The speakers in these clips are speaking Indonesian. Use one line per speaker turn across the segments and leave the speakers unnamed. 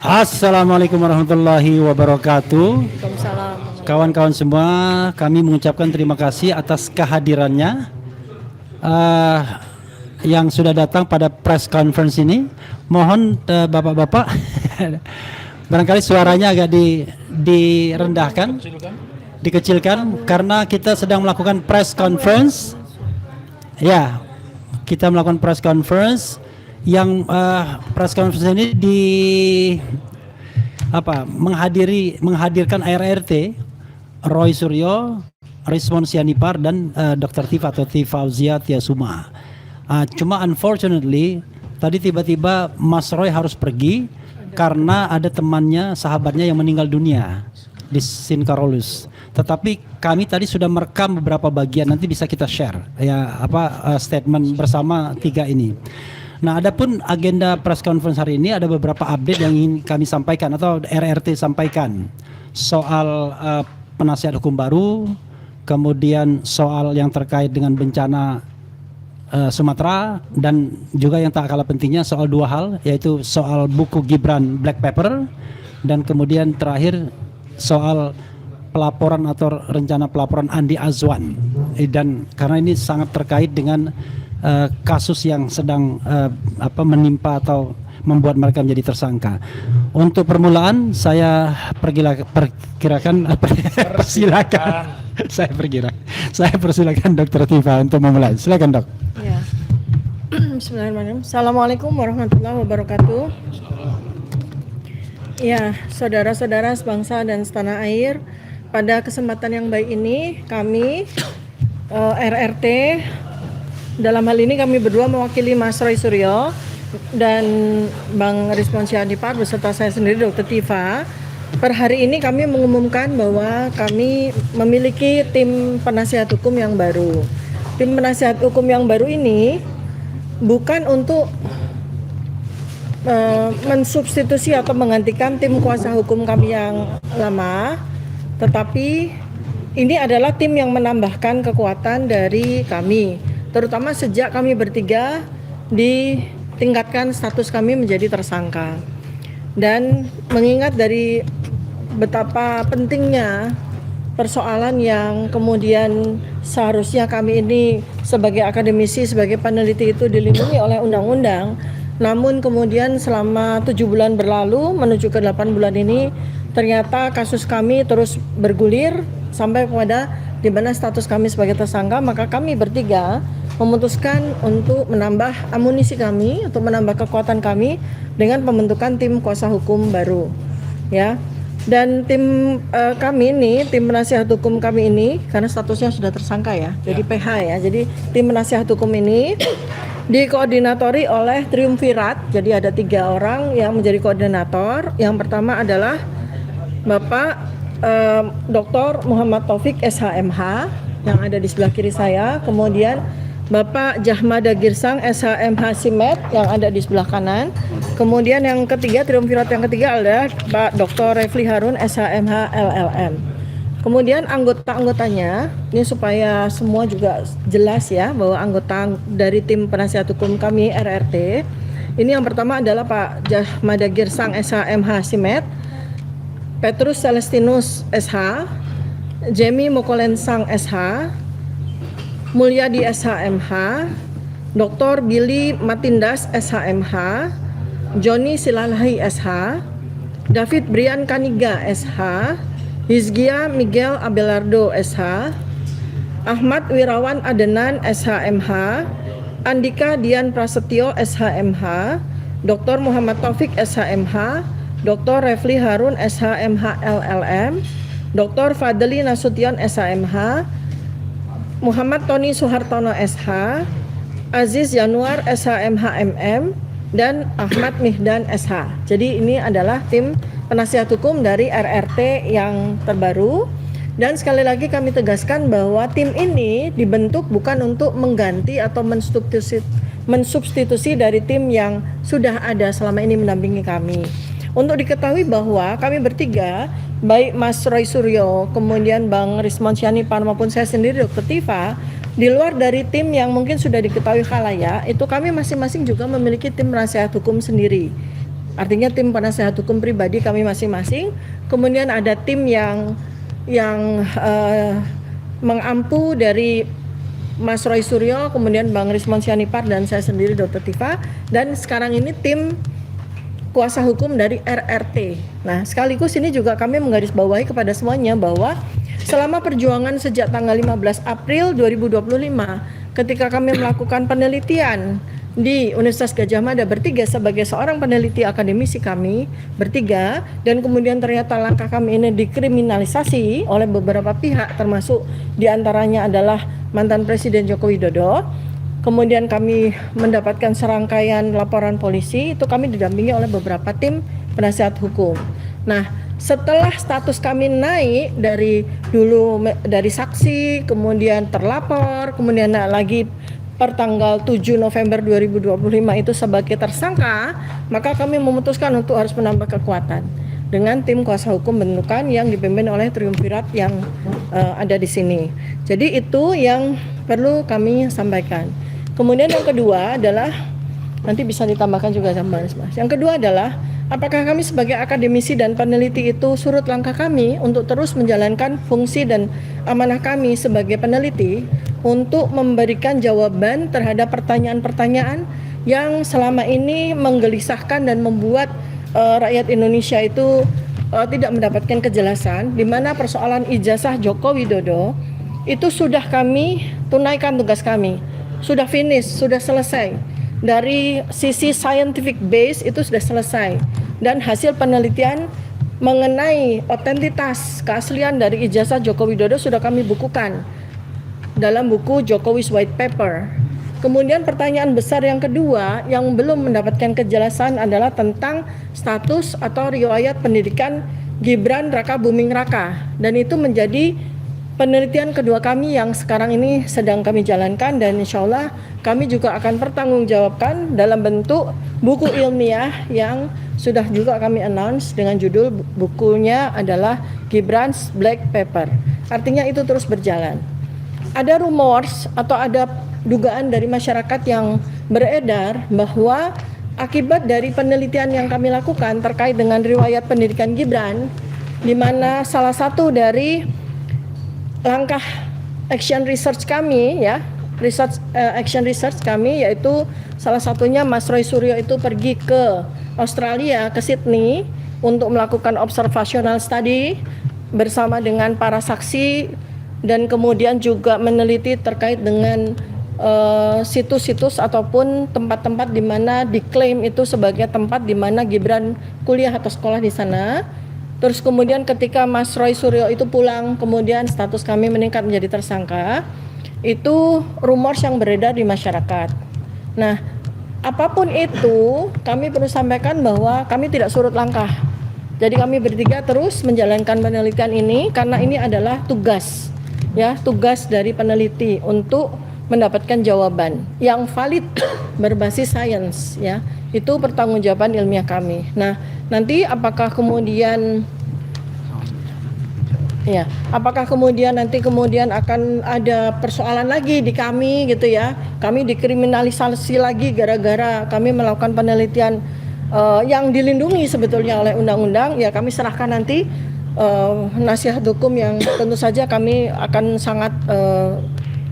Assalamualaikum warahmatullahi wabarakatuh.
Waalaikumsalam.
Kawan-kawan semua, kami mengucapkan terima kasih atas kehadirannya yang sudah datang pada press conference ini. Mohon bapak-bapak, barangkali suaranya agak direndahkan, dikecilkan, karena kita sedang melakukan press conference. Ya, kita melakukan press conference. Yang press conference ini menghadirkan RRT Roy Suryo, Rismon Sianipar, dan Dr. Tifa atau Tifauzia Tiasuma. Cuma unfortunately tadi tiba-tiba Mas Roy harus pergi karena ada temannya, sahabatnya yang meninggal dunia di Sin Carolus. Tetapi kami tadi sudah merekam beberapa bagian, nanti bisa kita share statement bersama tiga ini. Nah, adapun agenda press conference hari ini ada beberapa update yang ingin kami sampaikan atau RRT sampaikan soal penasihat hukum baru, kemudian soal yang terkait dengan bencana Sumatera, dan juga yang tak kalah pentingnya soal dua hal, yaitu soal buku Gibran Black Paper, dan kemudian terakhir soal pelaporan atau rencana pelaporan Andi Azwan. Dan karena ini sangat terkait dengan kasus yang sedang menimpa atau membuat mereka menjadi tersangka. Untuk permulaan saya persilakan Dr. Tifa untuk memulai. Silakan, Dok.
Ya. Bismillahirrahmanirrahim. Assalamualaikum warahmatullahi wabarakatuh. Ya, saudara-saudara sebangsa dan setanah air, pada kesempatan yang baik ini kami RRT, dalam hal ini kami berdua mewakili Mas Roy Suryo dan Bang Rismon Sianipar beserta saya sendiri Dr. Tifa. Per hari ini kami mengumumkan bahwa kami memiliki tim penasihat hukum yang baru. Tim penasihat hukum yang baru ini bukan untuk mensubstitusi atau menggantikan tim kuasa hukum kami yang lama, tetapi ini adalah tim yang menambahkan kekuatan dari kami, terutama sejak kami bertiga ditingkatkan status kami menjadi tersangka. Dan mengingat dari betapa pentingnya persoalan yang kemudian seharusnya kami ini sebagai akademisi, sebagai peneliti itu dilindungi oleh undang-undang, namun kemudian selama 7 bulan berlalu menuju ke 8 bulan ini ternyata kasus kami terus bergulir sampai kepada di mana status kami sebagai tersangka. Maka kami bertiga memutuskan untuk menambah amunisi kami, untuk menambah kekuatan kami dengan pembentukan tim kuasa hukum baru, ya. Dan tim kami ini, tim penasihat hukum kami ini, karena statusnya sudah tersangka ya, jadi PH ya. Jadi tim penasihat hukum ini dikoordinatori oleh triumvirat. Jadi ada 3 orang yang menjadi koordinator. Yang pertama adalah Bapak Dr. Muhammad Taufik SHMH yang ada di sebelah kiri saya. Kemudian Bapak Jahmada Girsang SHMH Simet yang ada di sebelah kanan. Kemudian yang ketiga, triumvirat yang ketiga adalah Pak Dr. Refli Harun SHMH LLM. Kemudian anggota-anggotanya, ini supaya semua juga jelas ya, bahwa anggota dari tim penasihat hukum kami RRT, ini yang pertama adalah Pak Jahmada Girsang SHMH Simet, Petrus Celestinus SH, Jemi Mokolensang SH, Mulyadi SHMH, Dr. Billy Matindas SHMH, Joni Silalahi SH, David Brian Kaniga SH, Hizgia Miguel Abelardo SH, Ahmad Wirawan Adenan SHMH, Andika Dian Prasetyo SHMH, Dr. Muhammad Taufik SHMH, Dr. Refli Harun SHMH LLM, Dr. Fadli Nasution SHMH, Muhammad Tony Suhartono SH, Aziz Januar SHMH MM, dan Ahmad Mihdan SH. Jadi ini adalah tim penasihat hukum dari RRT yang terbaru. Dan sekali lagi kami tegaskan bahwa tim ini dibentuk bukan untuk mengganti atau mensubstitusi dari tim yang sudah ada selama ini mendampingi kami. Untuk diketahui bahwa kami bertiga, baik Mas Roy Suryo, kemudian Bang Rismon Sianipar maupun saya sendiri Dr. Tifa, di luar dari tim yang mungkin sudah diketahui khalayak, itu kami masing-masing juga memiliki tim penasihat hukum sendiri. Artinya tim penasehat hukum pribadi kami masing-masing. Kemudian ada tim yang mengampu dari Mas Roy Suryo, kemudian Bang Rismon Sianipar dan saya sendiri Dr. Tifa, dan sekarang ini tim kuasa hukum dari RRT. Nah, sekaligus ini juga kami menggarisbawahi kepada semuanya bahwa selama perjuangan sejak tanggal 15 April 2025 ketika kami melakukan penelitian di Universitas Gadjah Mada bertiga sebagai seorang peneliti akademisi kami bertiga, dan kemudian ternyata langkah kami ini dikriminalisasi oleh beberapa pihak, termasuk diantaranya adalah mantan Presiden Joko Widodo. Kemudian kami mendapatkan serangkaian laporan polisi, itu kami didampingi oleh beberapa tim penasihat hukum. Nah, setelah status kami naik dari saksi, kemudian terlapor, kemudian lagi per tanggal 7 November 2025 itu sebagai tersangka, maka kami memutuskan untuk harus menambah kekuatan dengan tim kuasa hukum bentukan yang dipimpin oleh triumvirat yang ada di sini. Jadi itu yang perlu kami sampaikan. Kemudian yang kedua adalah, nanti bisa ditambahkan juga sama Mas. Yang kedua adalah, apakah kami sebagai akademisi dan peneliti itu surut langkah kami untuk terus menjalankan fungsi dan amanah kami sebagai peneliti untuk memberikan jawaban terhadap pertanyaan-pertanyaan yang selama ini menggelisahkan dan membuat rakyat Indonesia itu tidak mendapatkan kejelasan, di mana persoalan ijazah Joko Widodo itu sudah kami tunaikan tugas kami, sudah finish, sudah selesai. Dari sisi scientific base itu sudah selesai, dan hasil penelitian mengenai otentitas keaslian dari ijazah Joko Widodo sudah kami bukukan dalam buku Jokowi's White Paper. Kemudian pertanyaan besar yang kedua yang belum mendapatkan kejelasan adalah tentang status atau riwayat pendidikan Gibran Raka Buming Raka, dan itu menjadi penelitian kedua kami yang sekarang ini sedang kami jalankan, dan insya Allah kami juga akan pertanggungjawabkan dalam bentuk buku ilmiah yang sudah juga kami announce dengan judul bukunya adalah Gibran's Black Paper. Artinya itu terus berjalan. Ada rumors atau ada dugaan dari masyarakat yang beredar bahwa akibat dari penelitian yang kami lakukan terkait dengan riwayat pendidikan Gibran, di mana salah satu dari langkah action research kami action research kami yaitu salah satunya Mas Roy Suryo itu pergi ke Australia, ke Sydney untuk melakukan observational study bersama dengan para saksi, dan kemudian juga meneliti terkait dengan situs-situs ataupun tempat-tempat di mana diklaim itu sebagai tempat di mana Gibran kuliah atau sekolah di sana. Terus kemudian ketika Mas Roy Suryo itu pulang, kemudian status kami meningkat menjadi tersangka. Itu rumors yang beredar di masyarakat. Nah, apapun itu, kami perlu sampaikan bahwa kami tidak surut langkah. Jadi kami bertiga terus menjalankan penelitian ini karena ini adalah tugas dari peneliti untuk mendapatkan jawaban yang valid berbasis sains, ya. Itu pertanggungjawaban ilmiah kami. Nah, nanti apakah kemudian nanti akan ada persoalan lagi di kami gitu ya. Kami dikriminalisasi lagi gara-gara kami melakukan penelitian yang dilindungi sebetulnya oleh undang-undang, ya kami serahkan nanti nasihat hukum yang tentu saja kami akan sangat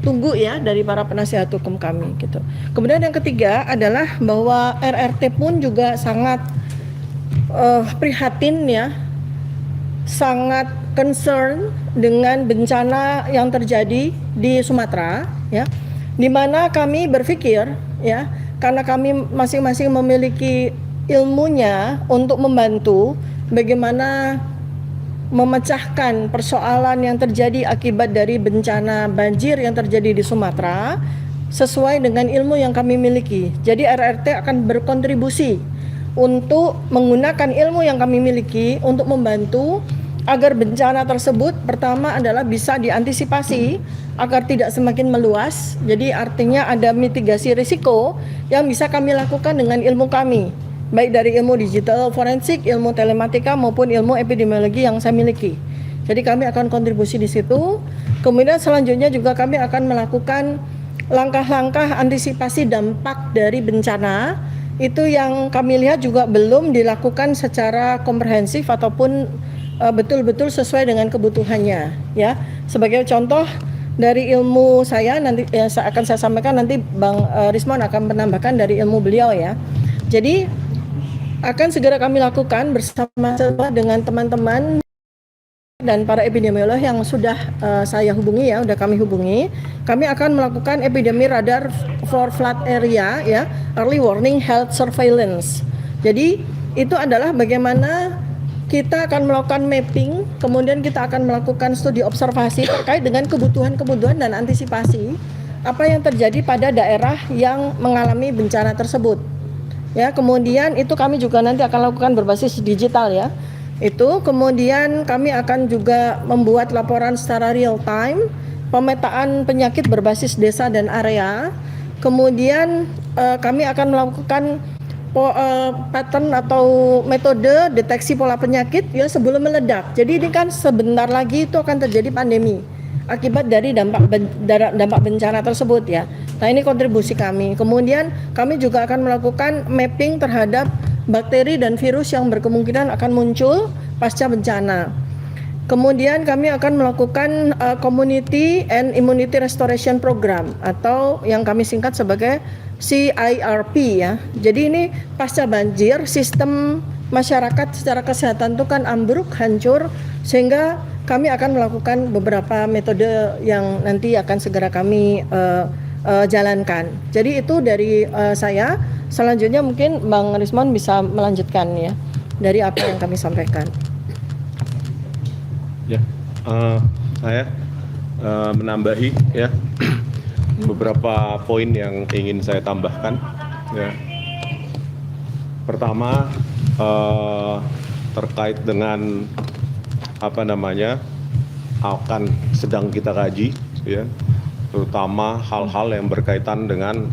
tunggu ya dari para penasihat hukum kami gitu. Kemudian yang ketiga adalah bahwa RRT pun juga sangat prihatin ya, sangat concern dengan bencana yang terjadi di Sumatera ya, di mana kami berpikir ya, karena kami masing-masing memiliki ilmunya untuk membantu bagaimana memecahkan persoalan yang terjadi akibat dari bencana banjir yang terjadi di Sumatera sesuai dengan ilmu yang kami miliki. Jadi RRT akan berkontribusi untuk menggunakan ilmu yang kami miliki untuk membantu agar bencana tersebut pertama adalah bisa diantisipasi agar tidak semakin meluas. Jadi artinya ada mitigasi risiko yang bisa kami lakukan dengan ilmu kami, baik dari ilmu digital forensik, ilmu telematika maupun ilmu epidemiologi yang saya miliki. Jadi kami akan kontribusi di situ. Kemudian selanjutnya juga kami akan melakukan langkah-langkah antisipasi dampak dari bencana itu yang kami lihat juga belum dilakukan secara komprehensif ataupun betul-betul sesuai dengan kebutuhannya, ya. Sebagai contoh dari ilmu saya nanti akan saya sampaikan, nanti Bang Rismon akan menambahkan dari ilmu beliau, ya. Jadi akan segera kami lakukan bersama-sama dengan teman-teman dan para epidemiolog yang sudah saya hubungi, ya, sudah kami hubungi. Kami akan melakukan epidemi radar for flood area, ya, early warning health surveillance. Jadi itu adalah bagaimana kita akan melakukan mapping, kemudian kita akan melakukan studi observasi terkait dengan kebutuhan-kebutuhan dan antisipasi apa yang terjadi pada daerah yang mengalami bencana tersebut. Ya, kemudian itu kami juga nanti akan lakukan berbasis digital, ya. Itu kemudian kami akan juga membuat laporan secara real time, pemetaan penyakit berbasis desa dan area. Kemudian kami akan melakukan pattern atau metode deteksi pola penyakit, ya, sebelum meledak. Jadi ini kan sebentar lagi itu akan terjadi pandemi akibat dari dampak bencana tersebut, ya. Nah, ini kontribusi kami. Kemudian kami juga akan melakukan mapping terhadap bakteri dan virus yang berkemungkinan akan muncul pasca bencana. Kemudian kami akan melakukan Community and Immunity Restoration Program atau yang kami singkat sebagai CIRP, ya. Jadi ini pasca banjir, sistem masyarakat secara kesehatan itu kan ambruk, hancur, sehingga kami akan melakukan beberapa metode yang nanti akan segera kami jalankan. Jadi itu dari saya. Selanjutnya mungkin Bang Rismon bisa melanjutkan, ya, dari apa yang kami sampaikan.
Ya, saya menambahi, ya, beberapa poin yang ingin saya tambahkan. Ya. Pertama, terkait dengan akan sedang kita kaji, ya, terutama hal-hal yang berkaitan dengan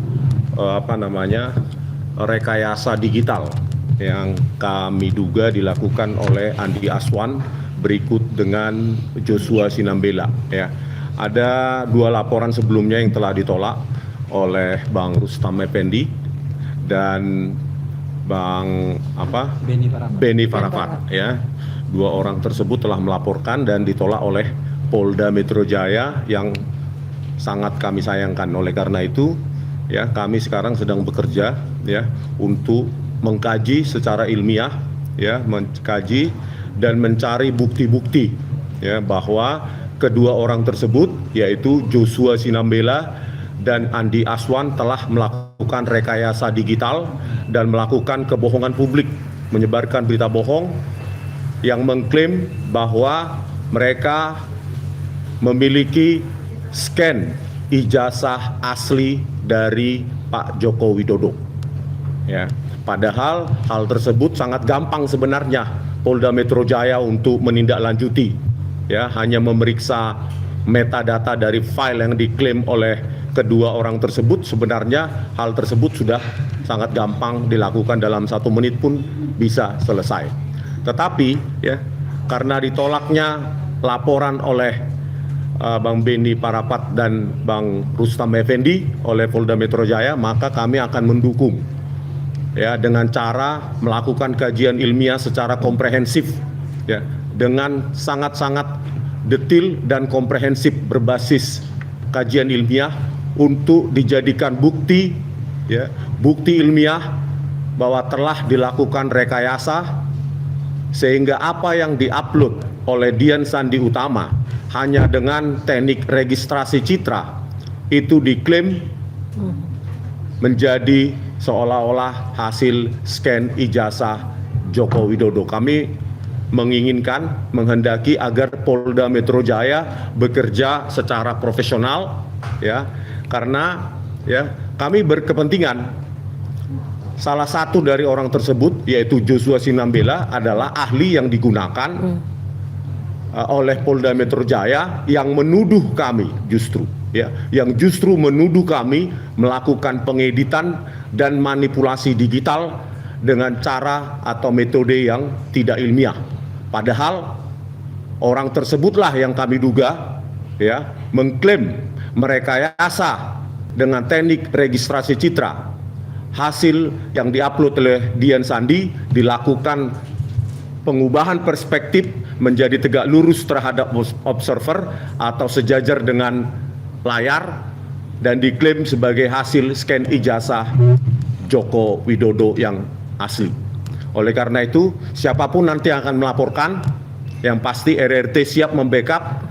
rekayasa digital yang kami duga dilakukan oleh Andi Aswan berikut dengan Joshua Sinambela, ya. Ada 2 laporan sebelumnya yang telah ditolak oleh Bang Rustam Effendi dan Bang Beni Parafat, ya. 2 orang tersebut telah melaporkan dan ditolak oleh Polda Metro Jaya yang sangat kami sayangkan. Oleh karena itu, ya, kami sekarang sedang bekerja, ya, untuk mengkaji secara ilmiah, ya, mengkaji dan mencari bukti-bukti, ya, bahwa kedua orang tersebut yaitu Joshua Sinambela dan Andi Aswan telah melakukan rekayasa digital dan melakukan kebohongan publik, menyebarkan berita bohong yang mengklaim bahwa mereka memiliki scan ijazah asli dari Pak Joko Widodo, ya. Padahal hal tersebut sangat gampang sebenarnya Polda Metro Jaya untuk menindaklanjuti, ya, hanya memeriksa metadata dari file yang diklaim oleh kedua orang tersebut. Sebenarnya hal tersebut sudah sangat gampang dilakukan, dalam 1 menit pun bisa selesai. Tetapi, ya, karena ditolaknya laporan oleh Bang Beni Parafat dan Bang Rustam Effendi oleh Polda Metro Jaya, maka kami akan mendukung, ya, dengan cara melakukan kajian ilmiah secara komprehensif, ya, dengan sangat-sangat detail dan komprehensif berbasis kajian ilmiah untuk dijadikan bukti, ya, bukti ilmiah bahwa telah dilakukan rekayasa sehingga apa yang diupload oleh Dian Sandi Utama hanya dengan teknik registrasi citra itu diklaim menjadi seolah-olah hasil scan ijazah Joko Widodo. Kami menginginkan, menghendaki agar Polda Metro Jaya bekerja secara profesional, ya, karena, ya, kami berkepentingan salah satu dari orang tersebut yaitu Joshua Sinambela adalah ahli yang digunakan oleh Polda Metro Jaya yang menuduh kami justru menuduh kami melakukan pengeditan dan manipulasi digital dengan cara atau metode yang tidak ilmiah. Padahal orang tersebutlah yang kami duga, ya, mengklaim merekayasa dengan teknik registrasi citra hasil yang diupload oleh Dian Sandi dilakukan pengubahan perspektif menjadi tegak lurus terhadap observer atau sejajar dengan layar dan diklaim sebagai hasil scan ijazah Joko Widodo yang asli. Oleh karena itu, siapapun nanti yang akan melaporkan, yang pasti RRT siap membackup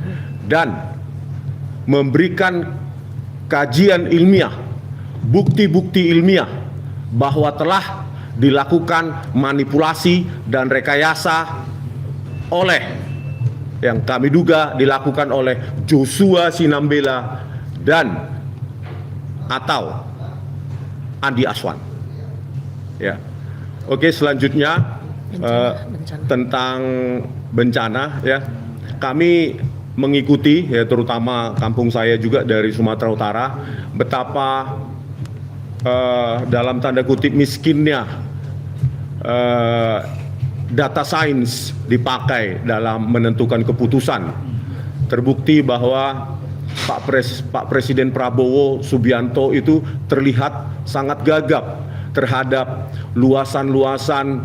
dan memberikan kajian ilmiah, bukti-bukti ilmiah bahwa telah dilakukan manipulasi dan rekayasa oleh yang kami duga dilakukan oleh Joshua Sinambela dan atau Andi Aswan. Ya. Oke, selanjutnya tentang bencana ya. Kami mengikuti ya, terutama kampung saya juga dari Sumatera Utara, betapa dalam tanda kutip miskinnya data science dipakai dalam menentukan keputusan. Terbukti bahwa Pak Presiden Prabowo Subianto itu terlihat sangat gagap terhadap luasan-luasan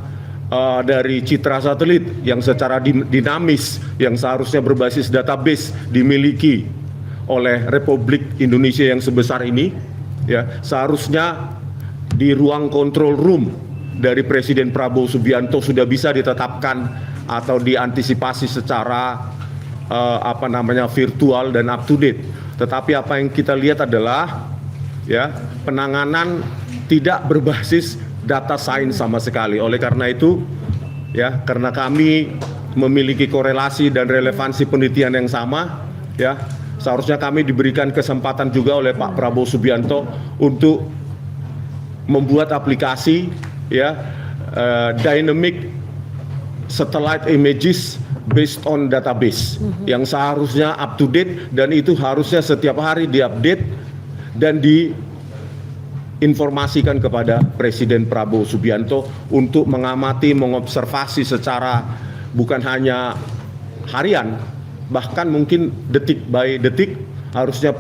dari citra satelit yang secara dinamis yang seharusnya berbasis database dimiliki oleh Republik Indonesia yang sebesar ini, ya seharusnya di ruang control room dari Presiden Prabowo Subianto sudah bisa ditetapkan atau diantisipasi secara virtual dan up to date. Tetapi apa yang kita lihat adalah ya penanganan tidak berbasis data science sama sekali. Oleh karena itu ya, karena kami memiliki korelasi dan relevansi penelitian yang sama ya, seharusnya kami diberikan kesempatan juga oleh Pak Prabowo Subianto untuk membuat aplikasi ya dynamic satellite images based on database yang seharusnya up to date dan itu harusnya setiap hari diupdate dan diinformasikan kepada Presiden Prabowo Subianto untuk mengamati, mengobservasi secara bukan hanya harian, bahkan mungkin detik by detik harusnya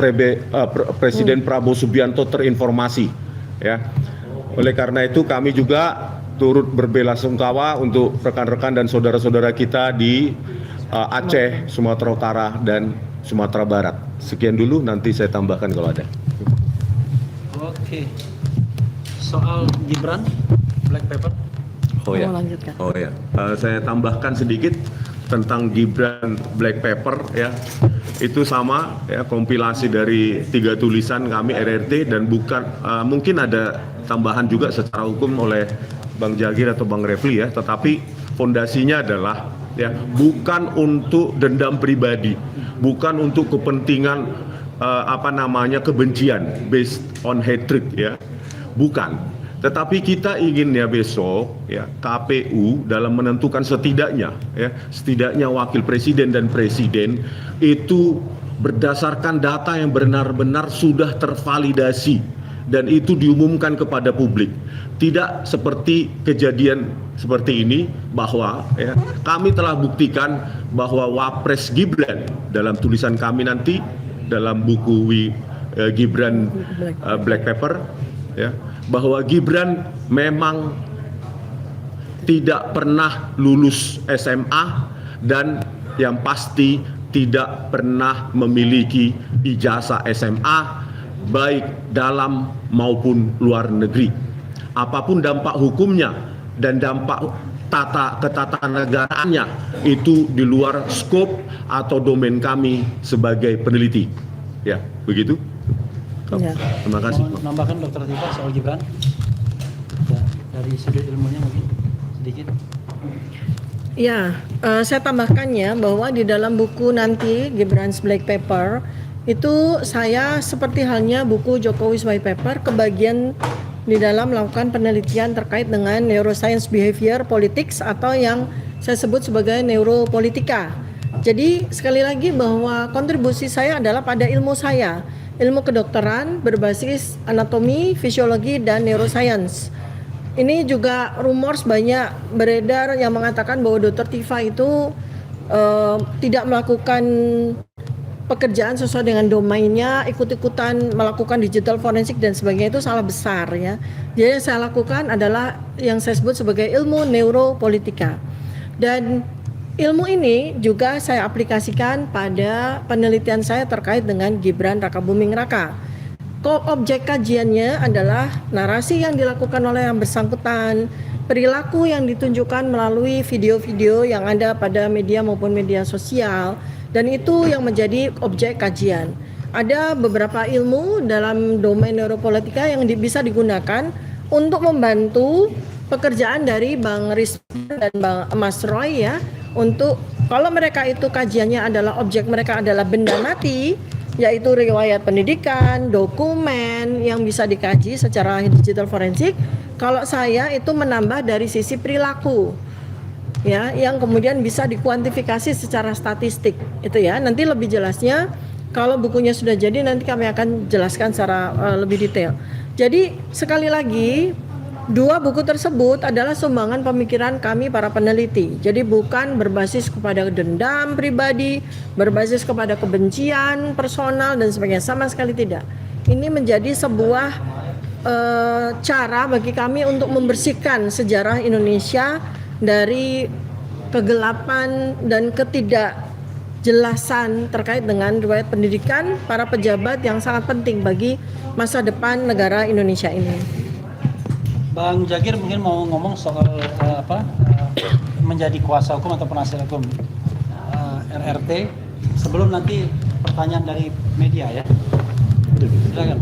Presiden Prabowo Subianto terinformasi ya. Oleh karena itu kami juga turut berbelasungkawa untuk rekan-rekan dan saudara-saudara kita di Aceh, Sumatera Utara dan Sumatera Barat. Sekian dulu, nanti saya tambahkan kalau ada.
Oke. Soal Gibran Black Paper.
Oh ya. Oh ya. Saya tambahkan sedikit tentang Gibran Black Paper ya. Itu sama ya, kompilasi dari 3 tulisan kami RRT dan bukan mungkin ada tambahan juga secara hukum oleh Bang Jagir atau Bang Refli ya, tetapi fondasinya adalah ya bukan untuk dendam pribadi, bukan untuk kepentingan kebencian based on hatred ya, bukan. Tetapi kita ingin ya besok ya KPU dalam menentukan setidaknya wakil presiden dan presiden itu berdasarkan data yang benar-benar sudah tervalidasi dan itu diumumkan kepada publik. Tidak seperti kejadian seperti ini bahwa ya, kami telah buktikan bahwa Wapres Gibran dalam tulisan kami nanti dalam buku Gibran Black Paper ya, bahwa Gibran memang tidak pernah lulus SMA dan yang pasti tidak pernah memiliki ijazah SMA baik dalam maupun luar negeri. Apapun dampak hukumnya dan dampak ketatanegaraannya itu di luar skop atau domain kami sebagai peneliti. Ya, begitu.
Ya.
Terima kasih.
Mau nambahkan Dr. Tifa soal Gibran? Ya, dari sudut ilmunya mungkin sedikit.
Ya, saya tambahkan ya bahwa di dalam buku nanti Gibran's Black Paper itu saya seperti halnya buku Jokowi's White Paper kebagian di dalam melakukan penelitian terkait dengan neuroscience behavior politics atau yang saya sebut sebagai neuropolitika. Jadi sekali lagi bahwa kontribusi saya adalah pada ilmu saya, ilmu kedokteran berbasis anatomi, fisiologi, dan neuroscience. Ini juga rumors banyak beredar yang mengatakan bahwa Dr. Tifa itu tidak melakukan pekerjaan sesuai dengan domainnya, ikut-ikutan melakukan digital forensik dan sebagainya, itu salah besar ya. Jadi yang saya lakukan adalah yang saya sebut sebagai ilmu neuropolitika. Dan ilmu ini juga saya aplikasikan pada penelitian saya terkait dengan Gibran Rakabuming Raka. Objek kajiannya adalah narasi yang dilakukan oleh yang bersangkutan, perilaku yang ditunjukkan melalui video-video yang ada pada media maupun media sosial, dan itu yang menjadi objek kajian. Ada beberapa ilmu dalam domain neuropolitika yang bisa digunakan untuk membantu pekerjaan dari Bang Risman dan Bang Mas Roy ya, untuk kalau mereka itu kajiannya adalah objek mereka adalah benda mati, yaitu riwayat pendidikan, dokumen yang bisa dikaji secara digital forensik. Kalau saya itu menambah dari sisi perilaku, ya, yang kemudian bisa dikuantifikasi secara statistik, itu ya. Nanti lebih jelasnya kalau bukunya sudah jadi nanti kami akan jelaskan secara lebih detail. Jadi sekali lagi, dua buku tersebut adalah sumbangan pemikiran kami para peneliti. Jadi bukan berbasis kepada dendam pribadi, berbasis kepada kebencian personal dan sebagainya, sama sekali tidak. Ini menjadi sebuah cara bagi kami untuk membersihkan sejarah Indonesia dari kegelapan dan ketidakjelasan terkait dengan riwayat pendidikan para pejabat yang sangat penting bagi masa depan negara Indonesia ini.
Bang Jagir mungkin mau ngomong soal menjadi kuasa hukum atau penasihat hukum RRT sebelum nanti pertanyaan dari media ya. Silakan.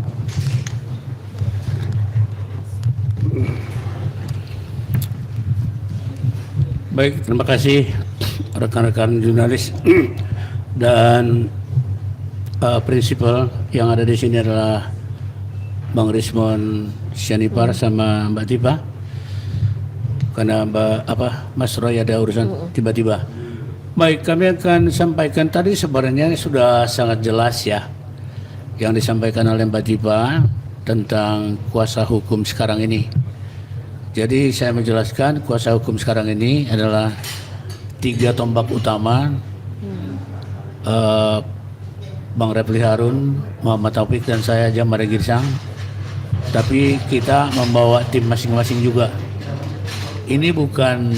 Baik, terima kasih rekan-rekan jurnalis dan prinsipal yang ada di sini adalah Bang Rismon Sianipar sama Mbak Tipa, karena Mas Roy ada urusan tiba-tiba. Baik, kami akan sampaikan tadi sebenarnya sudah sangat jelas ya yang disampaikan oleh Mbak Tipa tentang kuasa hukum sekarang ini. Jadi saya menjelaskan kuasa hukum sekarang ini adalah 3 tombak utama, Bang Refli Harun, Muhammad Taufik dan saya Jamari Girsang. Tapi kita membawa tim masing-masing juga. Ini bukan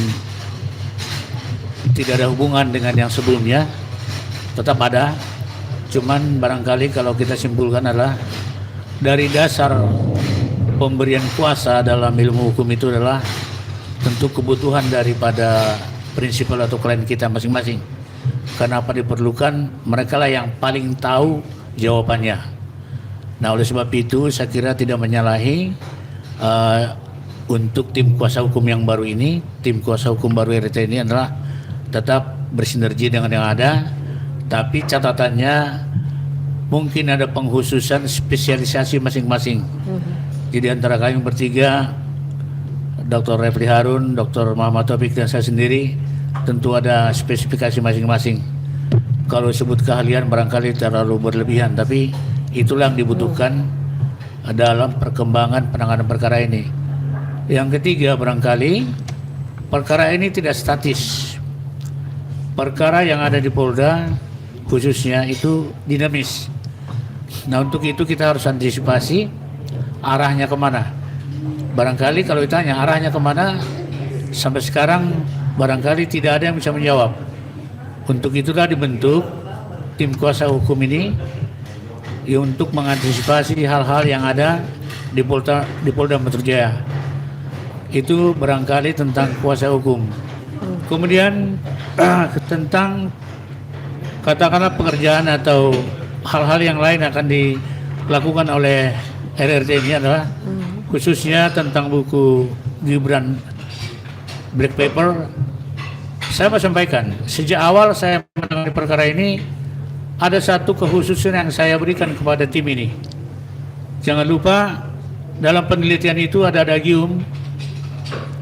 tidak ada hubungan dengan yang sebelumnya, tetap ada. Cuman barangkali kalau kita simpulkan adalah dari dasar pemberian kuasa dalam ilmu hukum itu adalah tentu kebutuhan daripada prinsipal atau klien kita masing-masing. Kenapa diperlukan? Mereka lah yang paling tahu jawabannya. Nah, oleh sebab itu saya kira tidak menyalahi untuk tim kuasa hukum yang baru ini, tim kuasa hukum baru RT ini adalah tetap bersinergi dengan yang ada, tapi catatannya mungkin ada pengkhususan spesialisasi masing-masing. Jadi antara kami bertiga, Dr. Refli Harun, Dr. Muhammad Taufik dan saya sendiri, tentu ada spesifikasi masing-masing. Kalau sebut keahlian barangkali terlalu berlebihan, tapi itulah yang dibutuhkan dalam perkembangan penanganan perkara ini. Yang ketiga, barangkali perkara ini tidak statis. Perkara yang ada di Polda khususnya itu dinamis. Nah, untuk itu kita harus antisipasi arahnya kemana. Barangkali kalau ditanya arahnya kemana, sampai sekarang barangkali tidak ada yang bisa menjawab. Untuk itulah dibentuk tim kuasa hukum ini ya, untuk mengantisipasi hal-hal yang ada di Polda Metro Jaya. Itu barangkali tentang kuasa hukum. Kemudian tentang katakanlah pekerjaan atau hal-hal yang lain akan dilakukan oleh RRT ini adalah khususnya tentang buku Gibran Black Paper. Saya mau sampaikan, sejak awal saya menangani perkara ini ada satu kekhususan yang saya berikan kepada tim ini. Jangan lupa dalam penelitian itu ada adagium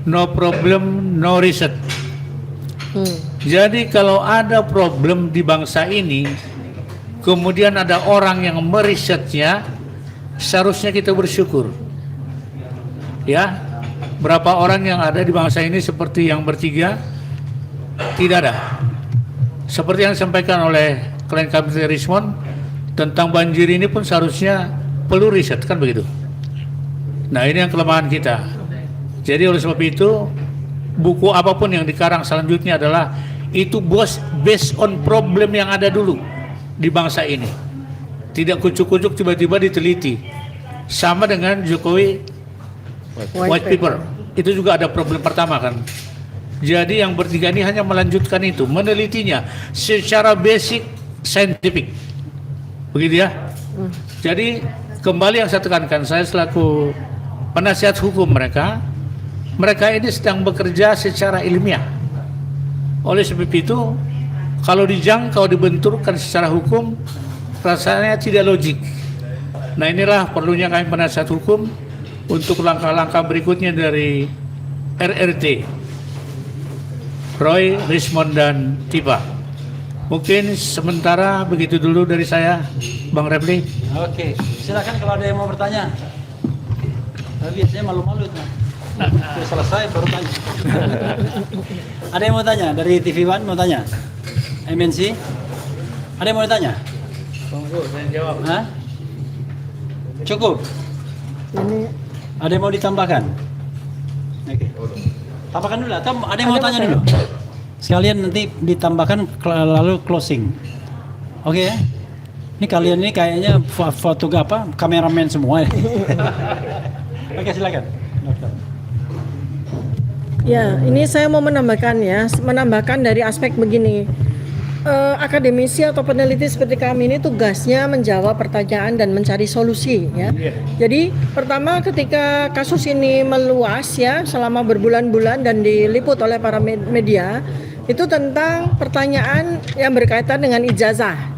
no problem no research. Jadi kalau ada problem di bangsa ini, kemudian ada orang yang merisetnya, seharusnya kita bersyukur. Ya, berapa orang yang ada di bangsa ini seperti yang bertiga? Tidak ada. Seperti yang disampaikan oleh klien kami Rismond tentang banjir ini pun seharusnya perlu riset, kan begitu. Nah, ini yang kelemahan kita. Jadi oleh sebab itu, buku apapun yang dikarang selanjutnya adalah itu based on problem yang ada dulu di bangsa ini. Tidak kucuk-kucuk tiba-tiba diteliti. Sama dengan Jokowi White Paper. Itu juga ada problem pertama kan. Jadi yang bertiga ini hanya melanjutkan itu, menelitinya secara basic scientific. Begitu ya. Jadi kembali yang saya tekankan, saya selaku penasihat hukum mereka ini sedang bekerja secara ilmiah. Oleh sebab itu, kalau dijangkau dibenturkan secara hukum, rasanya tidak logik. Nah, inilah perlunya kami penasihat hukum untuk langkah-langkah berikutnya dari RRT, Roy, Rismond, dan Tifa. Mungkin sementara begitu dulu dari saya, Bang Refli.
Oke, silakan kalau ada yang mau bertanya. Tapi biasanya malu-malu tuh. Sudah selesai baru tanya. Ada yang mau tanya dari TV One mau tanya? MNC? Ada yang mau tanya?
Monggo, saya jawab.
Hah? Cukup.
Ini
Ada yang mau ditambahkan? Oke. Tambahkan dulu atau ada yang mau tanya dulu? Sekalian nanti ditambahkan lalu closing. Oke ya? Ini kalian ini kayaknya foto apa? Kameramen semua ya. Oke, silakan. Dokter.
Ya, ini saya mau menambahkan dari aspek begini. Akademisi atau peneliti seperti kami ini tugasnya menjawab pertanyaan dan mencari solusi ya. Jadi pertama ketika kasus ini meluas ya selama berbulan-bulan dan diliput oleh para media, itu tentang pertanyaan yang berkaitan dengan ijazah.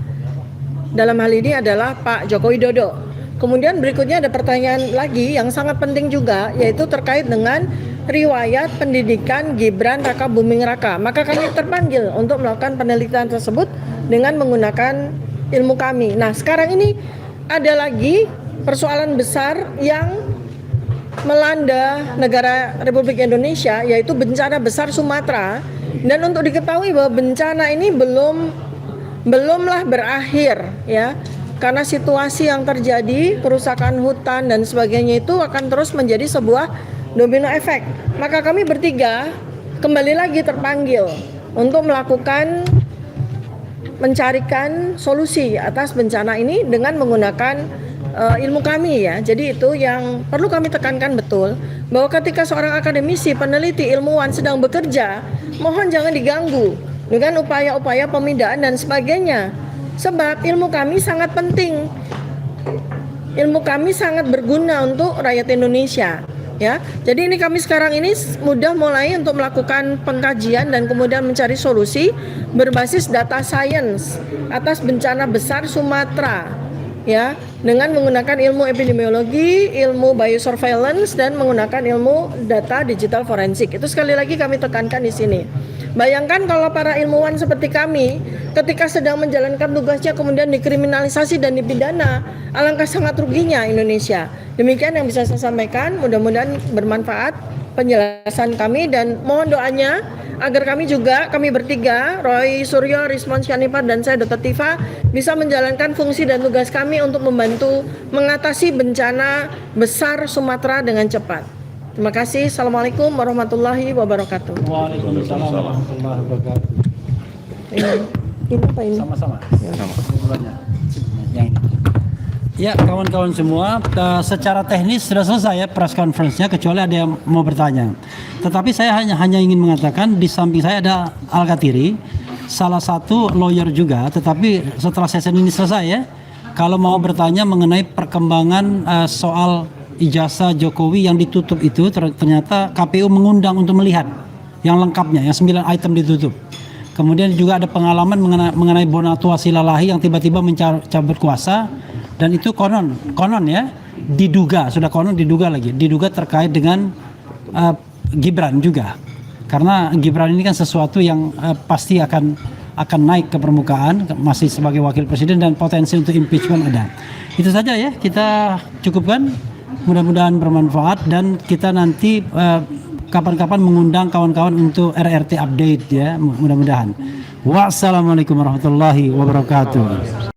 Dalam hal ini adalah Pak Joko Widodo. Kemudian berikutnya ada pertanyaan lagi yang sangat penting juga, yaitu terkait dengan riwayat pendidikan Gibran Raka Buming Raka. Maka kami terpanggil untuk melakukan penelitian tersebut dengan menggunakan ilmu kami. Nah, sekarang ini ada lagi persoalan besar yang melanda negara Republik Indonesia, yaitu bencana besar Sumatera. Dan untuk diketahui bahwa bencana ini belumlah berakhir ya. Karena situasi yang terjadi, kerusakan hutan dan sebagainya itu akan terus menjadi sebuah domino efek. Maka kami bertiga kembali lagi terpanggil untuk mencarikan solusi atas bencana ini dengan menggunakan ilmu kami ya. Jadi itu yang perlu kami tekankan betul, bahwa ketika seorang akademisi, peneliti, ilmuwan sedang bekerja, mohon jangan diganggu dengan upaya-upaya pemindaan dan sebagainya. Sebab ilmu kami sangat penting. Ilmu kami sangat berguna untuk rakyat Indonesia. Ya, jadi ini kami sekarang ini mulai untuk melakukan pengkajian dan kemudian mencari solusi berbasis data science atas bencana besar Sumatera, ya, dengan menggunakan ilmu epidemiologi, ilmu biosurveillance dan menggunakan ilmu data digital forensik. Itu sekali lagi kami tekankan di sini. Bayangkan kalau para ilmuwan seperti kami ketika sedang menjalankan tugasnya kemudian dikriminalisasi dan dipidana, alangkah sangat ruginya Indonesia. Demikian yang bisa saya sampaikan, mudah-mudahan bermanfaat penjelasan kami dan mohon doanya agar kami bertiga, Roy Suryo, Rismond Syanipar dan saya Dr. Tifa bisa menjalankan fungsi dan tugas kami untuk membantu mengatasi bencana besar Sumatera dengan cepat. Terima kasih. Assalamualaikum warahmatullahi wabarakatuh.
Waalaikumsalam warahmatullahi wabarakatuh.
Ini apa ini?
Sama-sama. Yang ini. Ya, kawan-kawan semua, secara teknis sudah selesai ya press conference-nya, kecuali ada yang mau bertanya. Tetapi saya hanya ingin mengatakan di samping saya ada Al-Katiri, salah satu lawyer juga, tetapi setelah sesi ini selesai ya, kalau mau bertanya mengenai perkembangan soal ijazah Jokowi yang ditutup itu, ternyata KPU mengundang untuk melihat yang lengkapnya, yang 9 item ditutup. Kemudian juga ada pengalaman mengenai Bonatua Silalahi yang tiba-tiba mencabut kuasa, dan itu konon ya diduga terkait dengan Gibran juga, karena Gibran ini kan sesuatu yang pasti akan naik ke permukaan masih sebagai wakil presiden dan potensi untuk impeachment ada. Itu saja ya, kita cukupkan. Mudah-mudahan bermanfaat dan kita nanti kapan-kapan mengundang kawan-kawan untuk RRT update ya, mudah-mudahan. Wassalamualaikum warahmatullahi wabarakatuh.